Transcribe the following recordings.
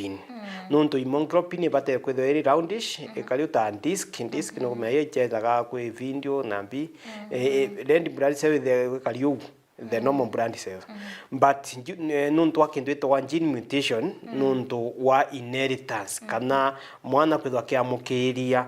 immunoglobulin nuntu immunoglobulin bate kwetho eri roundish ikariuta disc no meya chetaga kwi video nambi red blood cell the kariu the normal blood cells but nuntu akindu itwa gene mutation nuntu wa inheritance kana mwana kwetho akiamukiria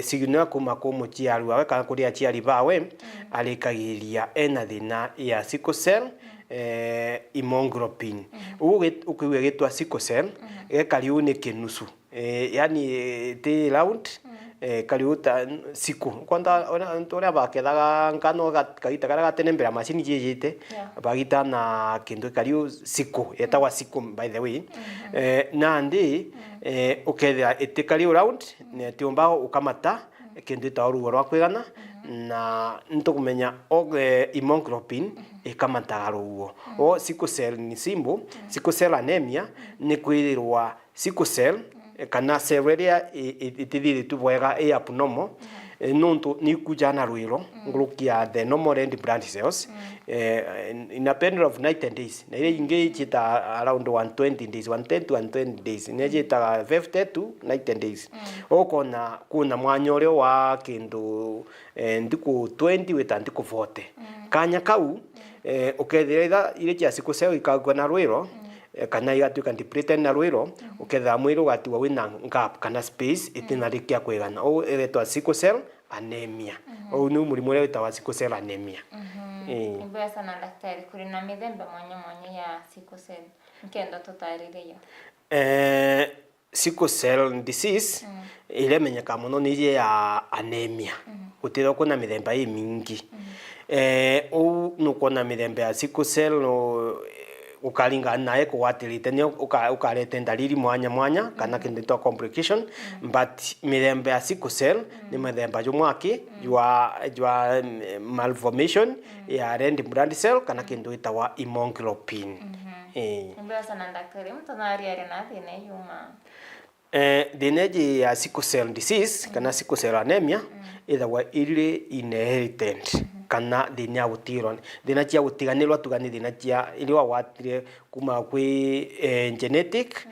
signal kuma ko muchiari wawe kana kuri achiari bawe alikagiria ena thina ya sickle cell immunoglobulin ukiwe gitwa sickle cell kariu ni kinusu yani ti round kariuta siku kwanda ona bakethaga ngano kaita kara gatenembera machine jijite bagita na kindu kariu siku etagwa siku by the way nandi ukethia itikariu round ne tiumba ukamata kindu ta ruo rwa kwigana na ntukumenya immunoglobulin ikamata ruo o sickle cell ni simbo sickle cell anemia ni kwirwa sickle cell kana severia itithiri tubwega abnormal nuntu ni kujana ruiro ngurukia the normal red blood cells in a period of 90 days na ile inge chita around 120 days 110 to 120 days ne chita 50 to 90 days okona kuna mwanyore wa kindu ndiku 20 weta ndiku 40 kanya kau ukethira ile cha siku cell ikagwa na ruiro kana igatuika depleted na ruiro uketha mwiro gatiwa wina gap kana space itinarikia kwigana o etwa sickle cell anemia o ni murimu ule witawa sickle cell anemia Mbaya sana daktari kuri na mithemba mwanya ya sickle cell nkenda tutarire yo sickle cell disease ile menyeka muno ni ya anemia utiro kuna mithemba mingi o nukona mithemba ya sickle cell no ukalinga naye kuwatirite ni ukarete ndariri mwanya kana kindu complication but mithemba ya sickle cell ni mithemba jumwaki jwa malformation ya red blood cell kana kindu itawa immunoglobulin Mbaya sana daktari mtonari arena thina yuma thina ya sickle cell disease kana sickle cell anemia ithawa ile inherited kana thina gutiron thina cia gutiganirwa tugani thina cia ile watire kuma kwi genetic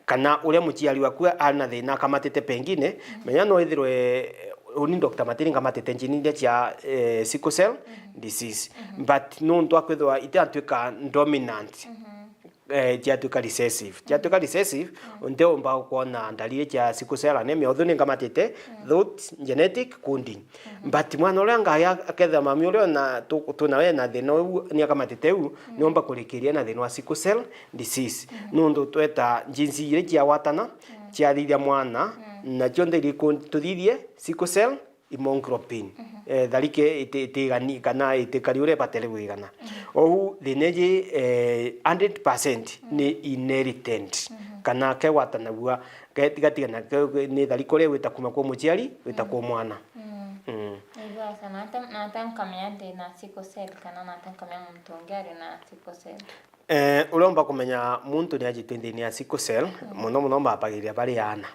kana ule muchiari waku ana thina kamatete pengine menya no ithirwe uni Dr. Matiringa matete njini cia sickle cell disease but no ndo akwithwa itatuika dominant tiatuika recessive unte omba kuona ndalire cia sickle cell anemia othuni ngamatete that genetic kundi but mwana ule ngaya aketha mami ule na tunawe na thino ni akamatete u ni omba kulikiria na thino wa sickle cell disease nundu tweta jinsi ile cia watana cia thithia mwana na chonde tuthithie sickle cell immunoglobulin dhalike itigani kana itikariure batele wigana ohu thineji 100% ni inherited kana ke watana bua gatigana ni dhalikore wita kuma kwa muchiari wita kwa mwana Mbaya sana natanka myande na sickle cell kana natanka mya mtongari na sickle cell uromba kumenya muntu ni ajitindini ya sickle cell muno mabagiria bari ana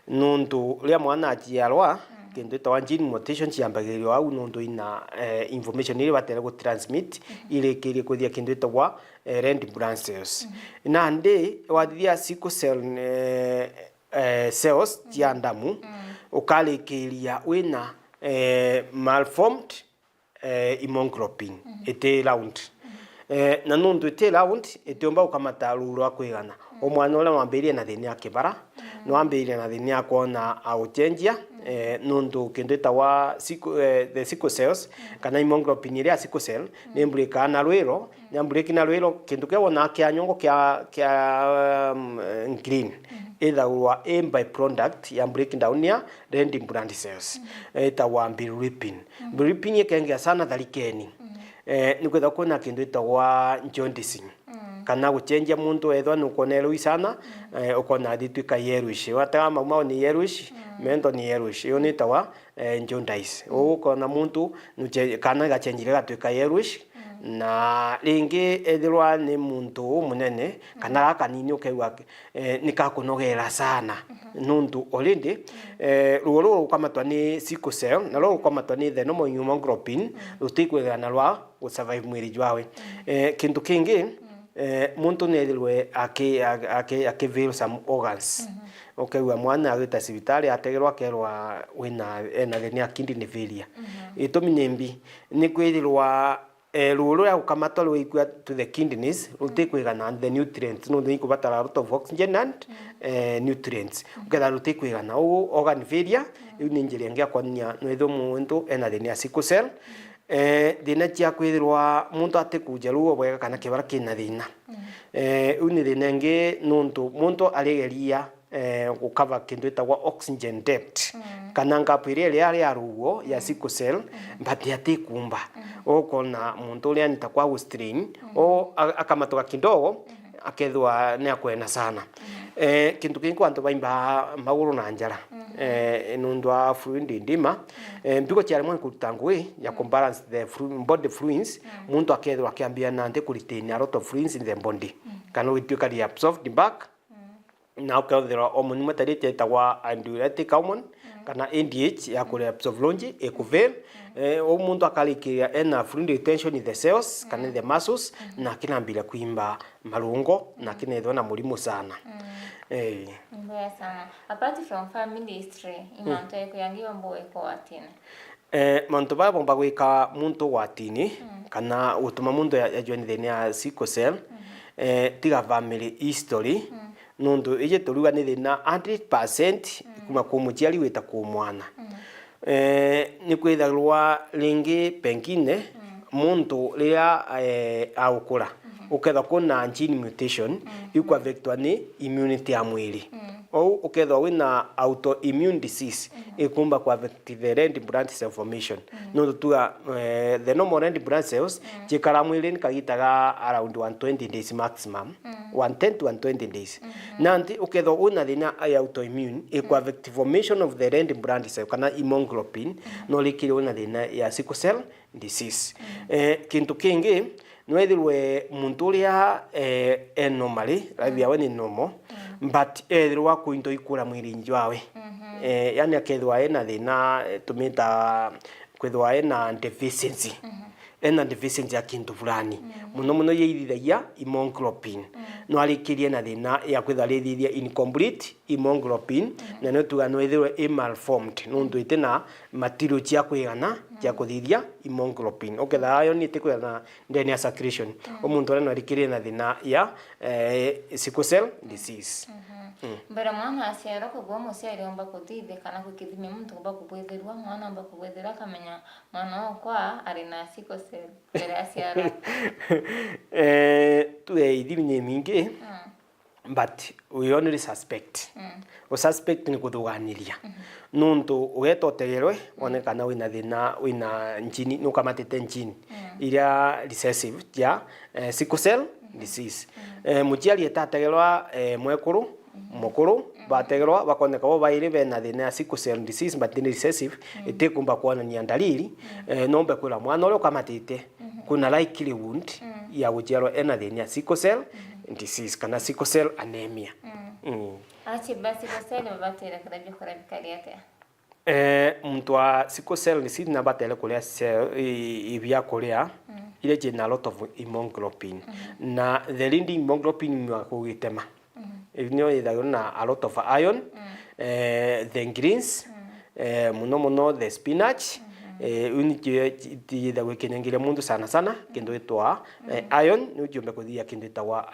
nuntu ria mwana ajiarwa kindu tawa gene mutation ciambagirio au nundu ina information ile batera go transmit ile kiri kuthia kindu tawa red blood cells na ndi wathia sickle cell cells cia ndamu ukalikiria wina malformed immunoglobulin ite round na nundu ite round itiomba ukamata ruro kwigana omwana ule wambirie na thini ya kibara no wambirie na thini ya kuona auchenjia nundu kindu tawa the sickle cells kana immunoglobulin ile ya sickle cell ni mbrika na rwiro ni mbrika na rwiro kindu kiona kia nyongo kia green either wa byproduct ya breaking down ya red blood cells itawa bilirubin ikengia sana thalikeni nikwetha kuna kindu itawa jaundice kana guchenjia muntu ethwa nukonero isana ukona thituika yellowish wata mama ni yellowish mento ni yellowish yo ni tawa jaundice ukona muntu kana gachenjire gatuika yellowish na ringi ethirwa ni muntu munene kana gakanini ukeigwa nikakunogera sana nundu already ruo ukamatwa ni sickle cell na ruo ukamatwa ni the normal immunoglobulin rutikwegana rwa gusurvive mwiri jwawe kintu kingi muntu nethirwe akivil some organs ukeigua mwana agita cibitari ategerwa akerwa ena thina kidney failure itumi nyimbi ni kwithirwa ruru ya gukamata rwikua to the kidneys rutikwigana the nutrients no ni kubatara a lot of oxygen and nutrients uketha rutikwigana organ failure ni njiri ngia kwanya nwitho muntu ena thina sickle cell thina cia kwithirwa muntu atikuja ruo bwega kana kibara kina thina uni thina ngi muntu arigeria gukava kindu itagwa oxygen debt kana ngapu iria ya ruo ya sickle cell but yatikumba ukona muntu uria nitakwa strain akamatoka kidogo akethwa ni akwena sana kintu kingi antu baimba maguru na njara nundwa fluid ndima mbiko cyari mwe kutangwe ya balance the body fluids muntu akethwa akiambia na ante kuritain a lot of fluids in the body kana wituka ri absorbed back na ukethwa hormone matarite etagwa andiuretic hormone kana NDH ya kure absorb longe ekuvel muntu akalikiria ena fluid retention in the cells kana in the muscles na kinambira kuimba marungo na kinethwa na murimu sana mbaya sana. Apart from family history imanto yako yangiwa mboe kwa watini mantu baya bomba gwika muntu watini kana utuma muntu ya join thina sickle cell tiga family history nundu ije turuga ni thina 100% kuma ku muciari wita ku mwana ni kwithagirwa ringi pengine muntu ria aukura uketha kuna gene mutation ikwa vector ni immunity ya mwili au ukethwa wina autoimmune disease ikumba kwa the red blood cell formation no tuga the normal red blood cells chikara mwili kagitaga around 120 days maximum 110 to 120 days nanti ukethwa una thina ya autoimmune ikwa vector formation of the red blood cell kana hemoglobin no likiri una thina ya sickle cell disease kintu kingi nwethirwe muntu uria normally life yawe ni normal but ethirwa kuinto ikura mwiri njwawe yani akethwa ena thina tumita kwethwa ena deficiency ena deficiency ya kintu fulani muno yeithithagia hemoglobin no alikirie na thina ya kwethwa lithithia incomplete hemoglobin na no tuga no ethirwe malformed no nduite na material cia kwigana cia kuthithia hemoglobin uketha ayo ni tikwena ndeni ya secretion omuntu ora no alikirie na thina ya sickle cell disease mbere mwana aciarwo kugwa muciari omba kuthithia kana gukithimia muntu omba kubwethirwa mwana omba kubwethira kamenya mwana okwa ari na sickle cell mbere aciarwo tuwe ithimie mingi but we only suspect o suspect ni kuthuganiria nuntu ugetotegerwe one kana wina thina wina njini nukamatite njini iria recessive ya sickle cell disease muciari etategerwa mwekuru mukuru bategerwa bakoneka bo baire bena thina ya sickle cell disease but ni recessive itekumba kuonania dalili nombe kwira mwana ule ukamatite kuna likelihood ya guciarwa ena thina ya sickle cell disease kana sickle cell anemia achi basi sickle cell babatera kurabyo kurabikariate muntu wa sickle cell disease na batele kuria cell ibya kuria ile jena lot of hemoglobin na the leading hemoglobin ni kugitema ibinyo ithagirwo na a lot of iron the greens muno the spinach uniki ithagirwo kinengire mundu sana kindu itwa iron ni ujumbe kuthia kindu itwa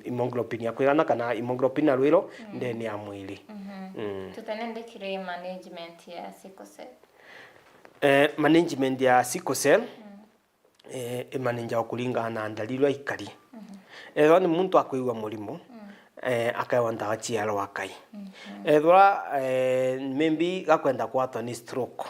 hemoglobin ya kwigana kana hemoglobin na rwiro ndeni ya mwili tutanendekire management ya sickle cell management ya sickle cell mananja kuringana na ndalilo ikari ni muntu akuigwa murimu akawa ndawa cia rwakai ethwa maybe gakwenda kwatwa ni stroke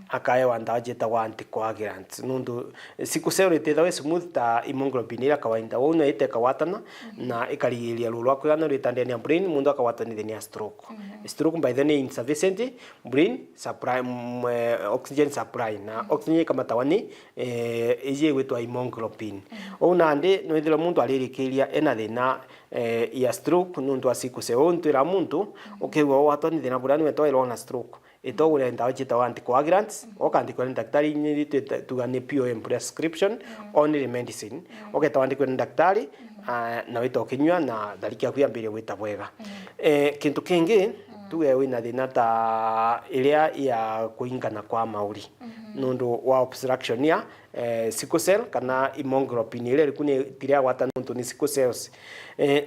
akaewa ndawa jetagwa anticoagulants nundu sickle cell itethagwo smooth ta hemoglobin ira kawaida wona iteka watana na ikarigiria ruo rwa kwigana rwitandeni ya brain mundu akawatwa ni thina stroke stroke by the insufficient brain supply oxygen supply na oxygen kamatawa ni ije gwitwa hemoglobin ona ndi no ithira mundu aririkiria ena thina ya stroke nundu wa sickle cell ontwira muntu ukigwa watwa ni thina burani wetwa irona stroke itogure ndawa chitawa anticoagulants okandikwa ni daktari ni tugane POM prescription only medicine oketawandikwa ni daktari na wito kinywa na thariki akuyambire gwita bwega kintu kingi tuge wina thina ta iria ya kuingana kwa mauri nundu wa obstruction ya sickle cell kana hemoglobin ile kuni tiria gwata nundu ni sickle cells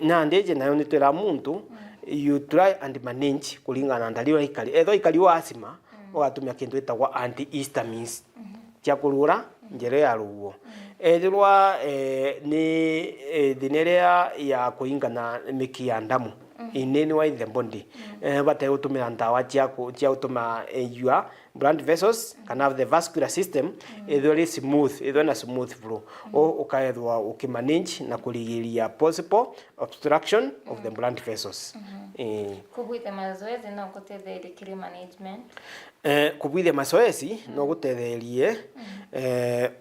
na ndeje nayo ni twira muntu you try and manage kulingana ndalio ikali etho ikali wa asima ugatumia kintu itagwa antihistamines cia kurura njere ya ruo ethirwa ni thinerea ya kuingana miki ya ndamu inene wa the body bate utumira ndawa cia utuma your blood vessels kana the vascular system ethori smooth ethona smooth flow ukaethwa ukimanage na kuligiria possible obstruction of the blood vessels kubwite mazoezi no gutetheria management kubwite mazoezi no gutetherie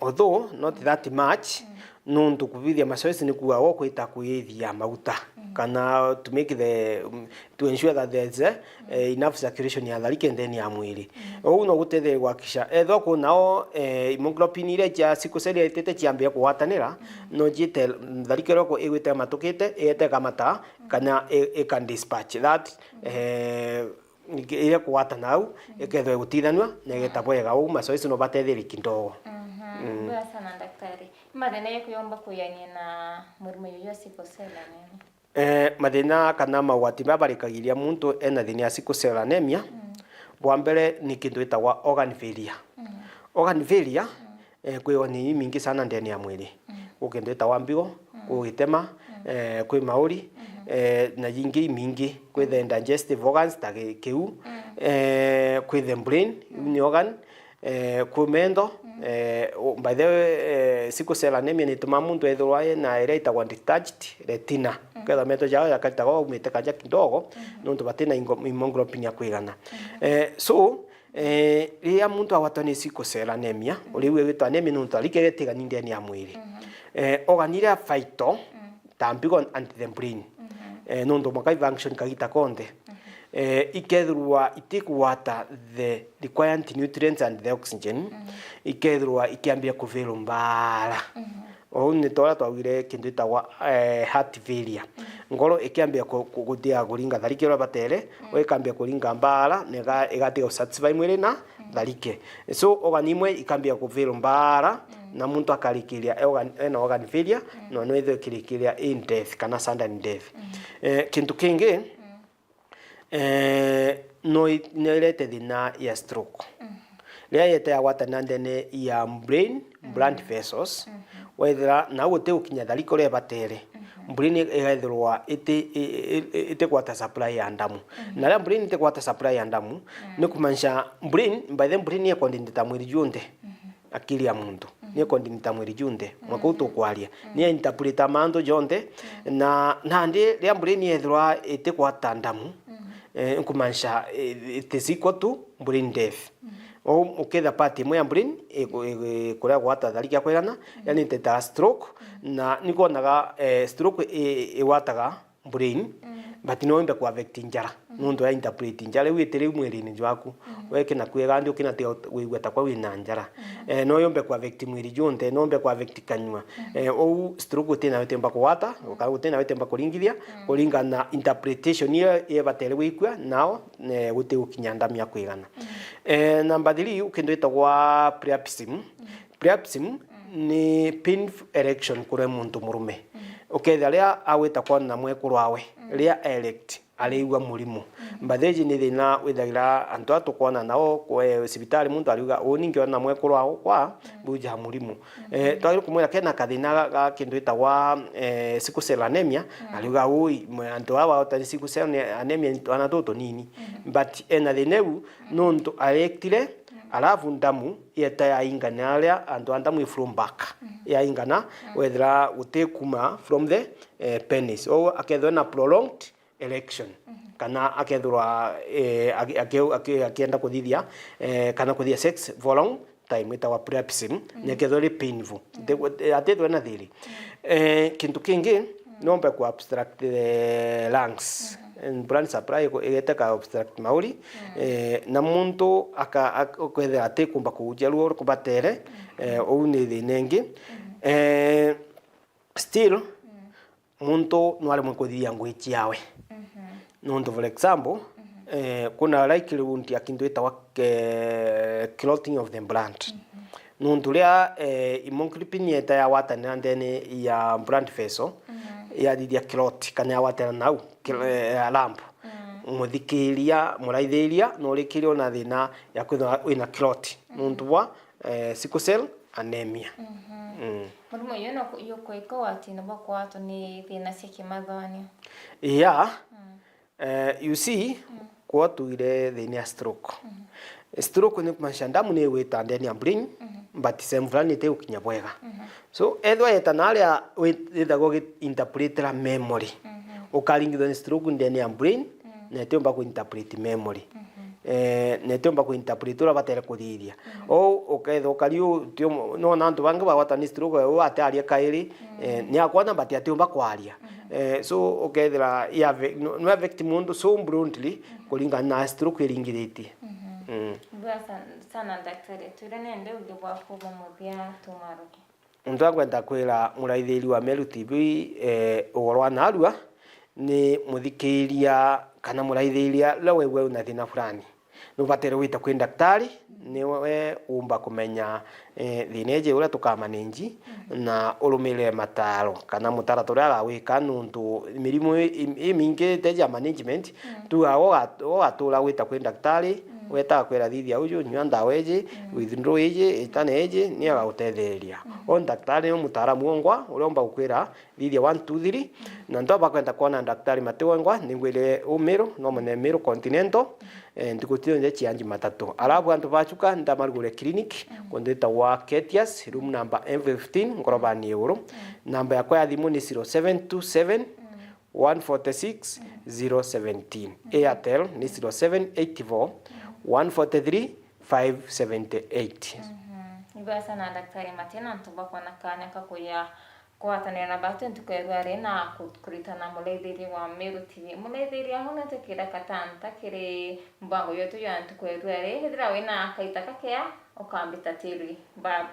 although not that much nundu kubithia mazoezi ni kuwa wokwita kuithia maguta kana to make to ensure that there's enough circulation ya tharike ndeni ya mwili no gutetheria gwakisha etho kunao hemoglobin ile ya sickle cell itete ciambia kuwatanira no jite tharike roko igwite matukite ete kamata kana can dispatch that ile kuwatana au ikethwe gutithanwa na igetabwega u mazoezi no batetheria kindogo bwa sana daktari mathina yakuyomba kuyania na murimu yo sickle cell anemia mathina kana mawati mabarikagiria muntu ena thina ya sickle cell anemia bwa mbere ni kintu itagwa organ failure organ failure kwiwa ni mingi sana ndani ya mwili ukindu itagwa mbigo kugitema kwi mauri na jingi mingi kwi the digestive organs ta kiu kwi the brain ni organ kumendo by the way sickle cell anemia ni tuma muntu ethirwa na ire itagwa detached retina ketha meto jao yakataga umite kanja kidogo nundu batina hemoglobin ya kuigana so ria muntu awatani sickle cell anemia uriwe witwa anemia nundu alikegetiga ndani ya mwili organira phyto tambigo anti the brain nundu makai function kagita konde ikethirwa itikuwata the required nutrients and the oxygen ikethirwa ikiambia kuvira mbara ni tora twagire kintu itagwa heart failure ngoro ikiambia kugutia kuringa tharike ro batere ikambia kuringa mbara nega igatiga satisfy mwiri na tharike so organ imwe ikambia kuvira mbara na muntu akarikiria organ failure no ithe kirikiria in death kana sudden death kintu kingi no ilete thina ya stroke ria yete ya watana ndene ya brain blood vessels whether na wote ukinya thariko ria batere brain igethirwa ite kwata supply ya ndamu na ria brain ite kwata supply ya ndamu ni kumanisha brain by the brain ya kondinita mwili junde akili ya muntu ni kondinita mwili junde mwako tukwaria ni interpreta mando jonde na ndi ria brain yethirwa ite kwata ndamu kumanisha it is equal to brain death uketha part imwe ya brain kuria gwata thariki akwegana yani teta stroke na nikonaga stroke iwataga brain but no imbe ku affect njara nundu ya interpret njara witire mwiri-ini jwaku weke na kwega ndi ukina te wigweta kwa wina njara no yombe ku affect mwiri jonte no yombe ku affect kanywa ou stroke tena wetemba kuwata ukagutena wetemba kuringithia kuringana interpretation ye batere wikwa nao gute ukinya ndamia kwigana number 3 ukindu itagwa priapism ni painful erection kure muntu murume uketha ria awita kwana mwekuru awe ria erect aliigwa murimu mbatheji ni thina withagira antu atukona nao kwa sibitari muntu aliuga uningi ona mwekuru awo kwa buja murimu twari kumwira kena kathina ga kindu itagwa sickle cell anemia aliuga ui antu awa otari sickle cell anemia ana toto nini but ena thineu nuntu alectire alafu ndamu yeta ya ingana aria antu andamu ifrom back ya ingana whether utekuma from the penis o akethwa na prolonged erection kana akethwa akienda kuthithia kana kuthia sex for long time itawa priapism nekethwa ri painful atethwa na thiri kintu kingi nombe ku abstract the lungs brand supply igeteka obstruct mauri na muntu akwethera ati kumba kujia ruo kubatere ou ni thinengi still muntu no ari mukuthia ngwichi yawe nundu for example kuna likelihood ya kindu itawa clotting of the brand nundu ria imongripinyeta ya watana ndene ya brand vessel ya didia clot kana ya watana nau lamp muthikiria muraithiria no rikirio na thina ya kwitha wina clot nundu wa sickle cell anemia Murumo yo kweka wati na bako watu ni thina cia kimathonio you see kwa tuire thina stroke stroke ni kumaanisha damu ni wita ndani ya brain but same fulani te ukinya bwega so edwa etanalia withago interpret la memory ukaringithania stroke ndani ya brain na temba ku interpret memory ne temba ku interpret ura batera kuthiria uketho kariu no nantu bangi bagwata ni stroke o ataria kairi ni akwana bati atemba kwaria so ukethira ya no affect mundu so bluntly kulingana na stroke iringiriti sana daktari turene nde ugibwa kuba muthia tumaruki ndagwenda kwira muraithiri wa Meru TV ugoro wa narua ni muthikiria kana muraithiria lawe una thina fulani no batere wita kwi daktari niwe umba kumenya thineje ura tukamanage na urumire mataro kana mutara turia gawika nundu mirimu imingi teja management tu atura wita kwi daktari weta kwera thithia uju nyua ndawa eje withdraw eje itane eje ni agagutetheria daktari no mutaramu ongwa uromba gukwira thithia 1 2 3 na ndo bakwenda kuona daktari matewengwa ningwire umiro no mone Meru Continental ndikutio nje chianji matatu alafu antu bachuka ndamarugure clinic kondeta wa Ketias room number M15 ngorobani euro namba yakwa ya thimu ni 0727 146 017 Airtel ni 0784 143 578 Iba sana daktari matena ntubakwa na kanya kakuya kwatanira na batu ntukerwa rena kuritana muleithiri wa Meru TV muleithiri aho natukira katanta kiri mbango yotu ya ntukerwa re hithira wina kaita kakea ukambita tiri ba